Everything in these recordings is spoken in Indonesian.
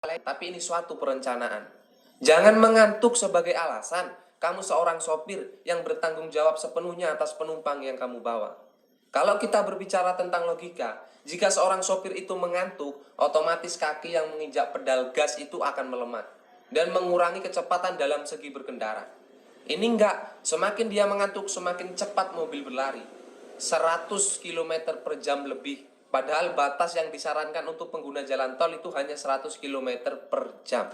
tapi ini suatu perencanaan. Jangan mengantuk sebagai alasan. Kamu seorang sopir yang bertanggung jawab sepenuhnya atas penumpang yang kamu bawa. Kalau kita berbicara tentang logika, jika seorang sopir itu mengantuk, otomatis kaki yang menginjak pedal gas itu akan melemah dan mengurangi kecepatan dalam segi berkendara. Ini enggak, semakin dia mengantuk semakin cepat mobil berlari. 100 km per jam lebih. Padahal batas yang disarankan untuk pengguna jalan tol itu hanya 100 km per jam.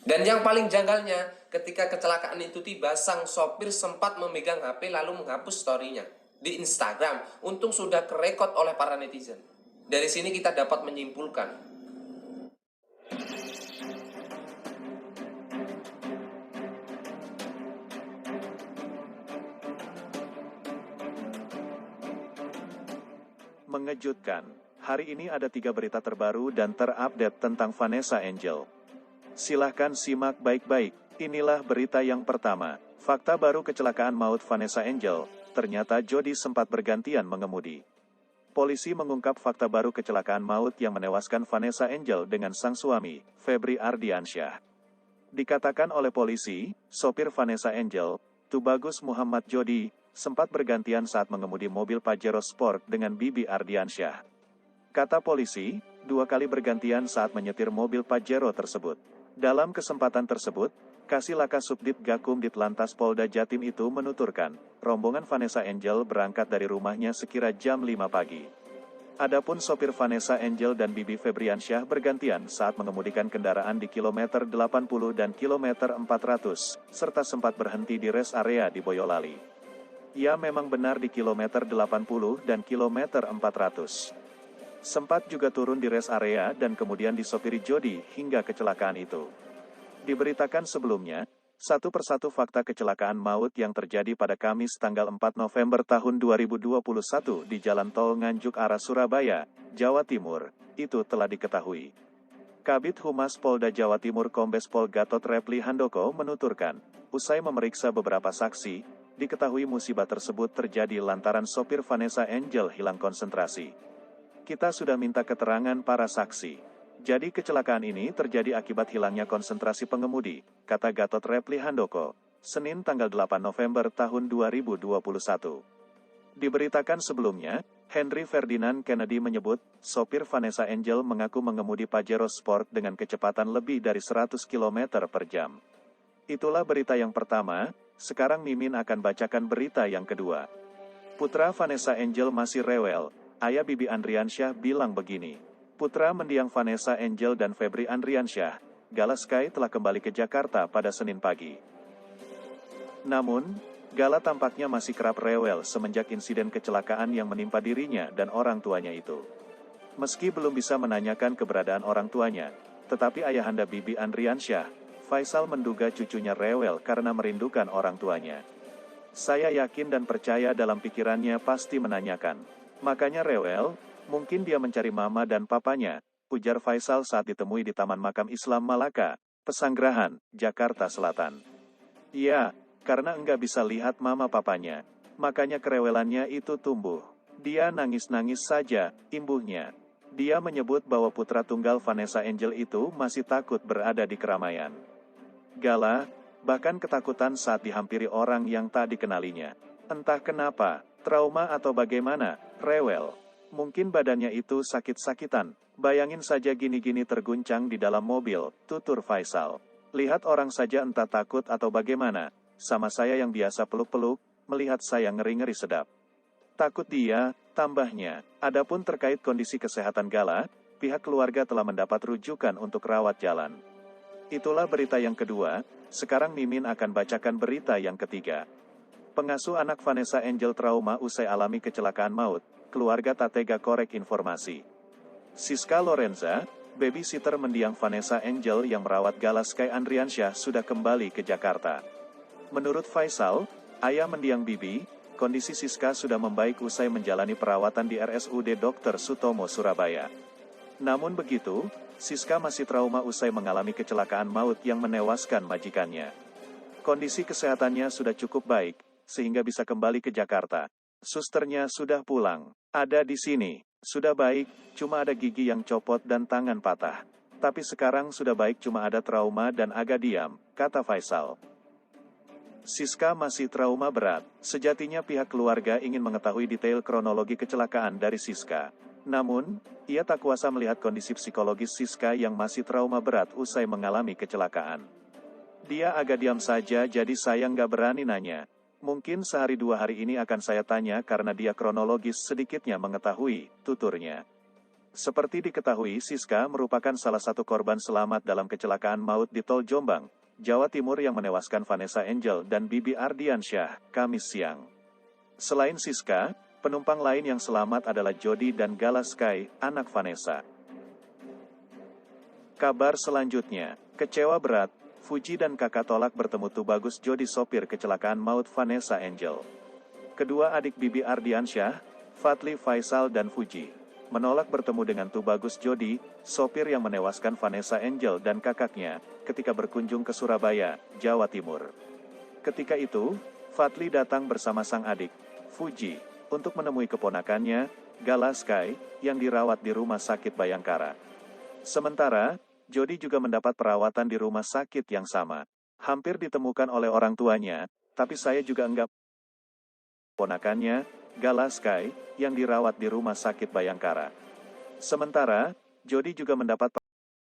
Dan yang paling janggalnya, ketika kecelakaan itu tiba, sang sopir sempat memegang HP lalu menghapus story-nya di Instagram. Untung sudah kerekod oleh para netizen. Dari sini kita dapat menyimpulkan, Mengejutkan, hari ini ada 3 berita terbaru dan terupdate tentang Vanessa Angel. Silahkan simak baik-baik, inilah berita yang pertama. Fakta baru kecelakaan maut Vanessa Angel, ternyata Jody sempat bergantian mengemudi. Polisi mengungkap fakta baru kecelakaan maut yang menewaskan Vanessa Angel dengan sang suami, Febri Ardiansyah. Dikatakan oleh polisi, sopir Vanessa Angel, Tubagus Muhammad Jody, sempat bergantian saat mengemudi mobil Pajero Sport dengan Bibi Ardiansyah. Kata polisi, 2 kali bergantian saat menyetir mobil Pajero tersebut. Dalam kesempatan tersebut, Kasih Laka Subdit Gakum Ditlantas Polda Jatim itu menuturkan, rombongan Vanessa Angel berangkat dari rumahnya sekira jam 5 pagi. Adapun sopir Vanessa Angel dan Bibi Febriansyah bergantian saat mengemudikan kendaraan di kilometer 80 dan kilometer 400, serta sempat berhenti di rest area di Boyolali. Ya memang benar di kilometer 80 dan kilometer 400. Sempat juga turun di rest area dan kemudian disopiri Jody hingga kecelakaan itu. Diberitakan sebelumnya, satu persatu fakta kecelakaan maut yang terjadi pada Kamis tanggal 4 November tahun 2021 di Jalan Tol Nganjuk arah Surabaya, Jawa Timur, itu telah diketahui. Kabid Humas Polda Jawa Timur Kombes Pol Gatot Repli Handoko menuturkan, usai memeriksa beberapa saksi, diketahui musibah tersebut terjadi lantaran sopir Vanessa Angel hilang konsentrasi. Kita sudah minta keterangan para saksi. Jadi kecelakaan ini terjadi akibat hilangnya konsentrasi pengemudi, kata Gatot Repli Handoko, Senin tanggal 8 November tahun 2021. Diberitakan sebelumnya, Henry Ferdinand Kennedy menyebut, sopir Vanessa Angel mengaku mengemudi Pajero Sport dengan kecepatan lebih dari 100 km per jam. Itulah berita yang pertama, sekarang Mimin akan bacakan berita yang kedua. Putra Vanessa Angel masih rewel, ayah Bibi Andriansyah bilang begini. Putra mendiang Vanessa Angel dan Febri Andriansyah, Gala Sky telah kembali ke Jakarta pada Senin pagi. Namun, Gala tampaknya masih kerap rewel semenjak insiden kecelakaan yang menimpa dirinya dan orang tuanya itu. Meski belum bisa menanyakan keberadaan orang tuanya, tetapi ayahanda Bibi Andriansyah, Faisal menduga cucunya rewel karena merindukan orang tuanya. Saya yakin dan percaya dalam pikirannya pasti menanyakan. Makanya rewel, mungkin dia mencari mama dan papanya, ujar Faisal saat ditemui di Taman Makam Islam Malaka, Pesanggerahan, Jakarta Selatan. Iya, karena enggak bisa lihat mama papanya. Makanya kerewelannya itu tumbuh. Dia nangis-nangis saja, imbuhnya. Dia menyebut bahwa putra tunggal Vanessa Angel itu masih takut berada di keramaian. Gala, bahkan ketakutan saat dihampiri orang yang tak dikenalinya. Entah kenapa, trauma atau bagaimana, rewel. Mungkin badannya itu sakit-sakitan, bayangin saja gini-gini terguncang di dalam mobil, tutur Faisal. Lihat orang saja entah takut atau bagaimana, sama saya yang biasa peluk-peluk, melihat saya ngeri-ngeri sedap. Takut dia, tambahnya. Adapun terkait kondisi kesehatan Gala, pihak keluarga telah mendapat rujukan untuk rawat jalan. Itulah berita yang kedua, sekarang Mimin akan bacakan berita yang ketiga. Pengasuh anak Vanessa Angel trauma usai alami kecelakaan maut, keluarga tak tega korek informasi. Siska Lorenza, babysitter mendiang Vanessa Angel yang merawat Gala Sky Andriansyah sudah kembali ke Jakarta. Menurut Faisal, ayah mendiang Bibi, kondisi Siska sudah membaik usai menjalani perawatan di RSUD Dr. Sutomo Surabaya. Namun begitu, Siska masih trauma usai mengalami kecelakaan maut yang menewaskan majikannya. Kondisi kesehatannya sudah cukup baik, sehingga bisa kembali ke Jakarta. Susternya sudah pulang. Ada di sini. Sudah baik, cuma ada gigi yang copot dan tangan patah. Tapi sekarang sudah baik, cuma ada trauma dan agak diam, kata Faisal. Siska masih trauma berat. Sejatinya pihak keluarga ingin mengetahui detail kronologi kecelakaan dari Siska. Namun, ia tak kuasa melihat kondisi psikologis Siska yang masih trauma berat usai mengalami kecelakaan. Dia agak diam saja, jadi saya nggak berani nanya. Mungkin sehari 2 hari ini akan saya tanya karena dia kronologis sedikitnya mengetahui, tuturnya. Seperti diketahui, Siska merupakan salah satu korban selamat dalam kecelakaan maut di Tol Jombang, Jawa Timur yang menewaskan Vanessa Angel dan Bibi Ardiansyah, Kamis siang. Selain Siska, penumpang lain yang selamat adalah Jody dan Gala Sky, anak Vanessa. Kabar selanjutnya, kecewa berat, Fuji dan kakak tolak bertemu Tubagus Jody sopir kecelakaan maut Vanessa Angel. Kedua adik Bibi Ardiansyah, Fadli Faisal dan Fuji, menolak bertemu dengan Tubagus Jody, sopir yang menewaskan Vanessa Angel dan kakaknya, ketika berkunjung ke Surabaya, Jawa Timur. Ketika itu, Fadli datang bersama sang adik, Fuji, untuk menemui keponakannya, Gala Sky, yang dirawat di Rumah Sakit Bayangkara. Sementara, Jody juga mendapat perawatan di rumah sakit yang sama. Hampir ditemukan oleh orang tuanya, tapi saya juga enggak. Keponakannya, Gala Sky, yang dirawat di Rumah Sakit Bayangkara. Sementara, Jody juga mendapat